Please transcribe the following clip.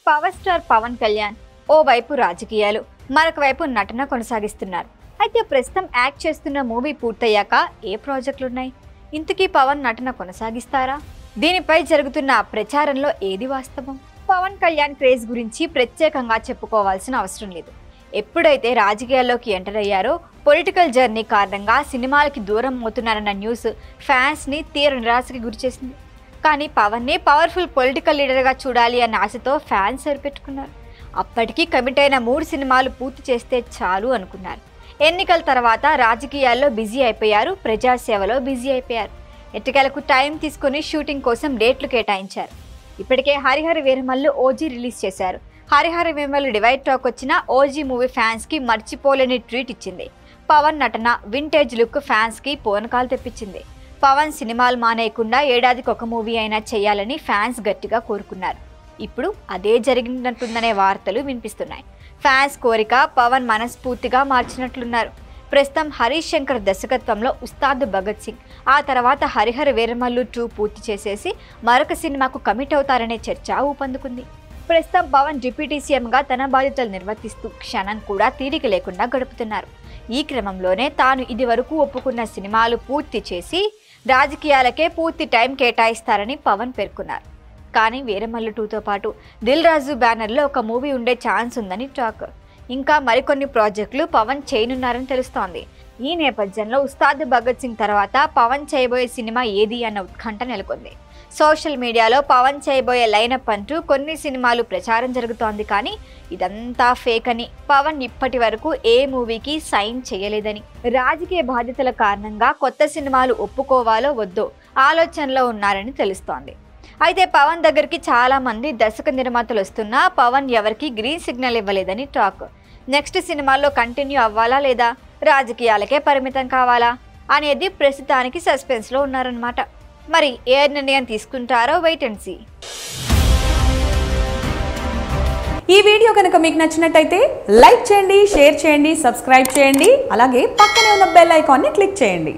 Power star Pawan Kalyan ఓ వైపు రాజకీయాలు మరొక వైపు నటన కొనసాగిస్తున్నారు. అయితే ప్రస్తుతం యాక్ట్ చేస్తున్న మూవీ పూర్తయ్యాక ఏ ప్రాజెక్టులు ఉన్నాయి? ఇంతకీ పవన్ నటన కొనసాగిస్తారా? దీనిపై జరుగుతున్న ప్రచారంలో ఏది వాస్తవం? పవన్ కళ్యాణ్ క్రేజ్ గురించి ప్రత్యేకంగా చెప్పుకోవాల్సిన అవసరం లేదు. ఎప్పుడైతే రాజకీయాల్లోకి ఎంటర్ అయ్యారో పొలిటికల్ జర్నీ కారణంగా సినిమాలకి దూరం అవుతున్నారన్న న్యూస్ ఫ్యాన్స్ ని తీవ్ర నిరాశకి గురిచేసింది. కానీ పవన్ని పవర్ఫుల్ పొలిటికల్ లీడర్గా చూడాలి అన్న ఆశతో ఫ్యాన్స్ సరిపెట్టుకున్నారు. అప్పటికి కమిట్ అయిన 3 సినిమాలు పూర్తి చేస్తే చాలు అనుకున్నారు. ఎన్నికల తర్వాత రాజకీయాల్లో బిజీ అయిపోయారు, ప్రజాసేవలో బిజీ అయిపోయారు. ఎట్టకేలకు టైం తీసుకుని షూటింగ్ కోసం డేట్లు కేటాయించారు. ఇప్పటికే హరిహర వీరమల్లు ఓజీ రిలీజ్ చేశారు. హరిహర వీరమల్లు డివైడ్ టాక్ వచ్చిన ఓజీ మూవీ ఫ్యాన్స్ కి మర్చిపోలేని ట్రీట్ ఇచ్చింది. పవన్ నటన వింటేజ్ లుక్ ఫ్యాన్స్ కి పూనకాలు తెప్పించింది. పవన్ సినిమాలు మానేయకుండా ఏడాదికి ఒక మూవీ అయినా చేయాలని ఫ్యాన్స్ గట్టిగా కోరుకున్నారు. ఇప్పుడు అదే జరిగినట్టుందనే వార్తలు వినిపిస్తున్నాయి. ఫ్యాన్స్ కోరిక పవన్ మనస్ఫూర్తిగా మార్చినట్లున్నారు. ప్రస్తుతం హరీష్ శంకర్ దర్శకత్వంలో ఉస్తాద్ భగత్ సింగ్, ఆ తర్వాత హరిహర వీరమల్లు 2 పూర్తి చేసేసి మరొక సినిమాకు కమిట్ అవుతారనే చర్చ ఊపందుకుంది. ప్రస్తుతం పవన్ డిప్యూటీ సీఎంగా తన బాధ్యతలు నిర్వర్తిస్తూ క్షణం కూడా తీరిక లేకుండా గడుపుతున్నారు. ఈ క్రమంలోనే తాను ఇదివరకు ఒప్పుకున్న సినిమాలు పూర్తి చేసి రాజకీయాలకే పూర్తి టైం కేటాయిస్తారని పవన్ పేర్కొన్నారు. కానీ వీరమల్లు 2తో పాటు దిల్ రాజు బ్యానర్లో ఒక మూవీ ఉండే ఛాన్స్ ఉందని టాక్. ఇంకా మరికొన్ని ప్రాజెక్టులు పవన్ చేయనున్నారని తెలుస్తోంది. ఈ నేపథ్యంలో ఉస్తాద్ భగత్ సింగ్ తర్వాత పవన్ చేయబోయే సినిమా ఏది అన్న ఉత్కంఠ నెలకొంది. సోషల్ మీడియాలో పవన్ చేయబోయే లైనప్ అంటూ కొన్ని సినిమాలు ప్రచారం జరుగుతోంది. కానీ ఇదంతా ఫేక్ అని, పవన్ ఇప్పటి వరకు ఏ మూవీకి సైన్ చేయలేదని, రాజకీయ బాధ్యతల కారణంగా కొత్త సినిమాలు ఒప్పుకోవాలో వద్దో ఆలోచనలో ఉన్నారని తెలుస్తోంది. అయితే పవన్ దగ్గరికి చాలా మంది దర్శక నిర్మాతలు వస్తున్నా పవన్ ఎవరికి గ్రీన్ సిగ్నల్ ఇవ్వలేదని టాక్. నెక్స్ట్ సినిమాల్లో కంటిన్యూ అవ్వాలా లేదా రాజకీయాలకే పరిమితం కావాలా అనేది ప్రస్తుతానికి సస్పెన్స్లో ఉన్నారన్నమాట. మరి ఏ నిర్ణయం తీసుకుంటారో వెయిట్ అండ్ సీ. ఈ వీడియో కనుక మీకు నచ్చినట్టయితే లైక్ చేయండి, షేర్ చేయండి, సబ్స్క్రైబ్ చేయండి. అలాగే పక్కనే ఉన్న బెల్ ఐకాన్ని క్లిక్ చేయండి.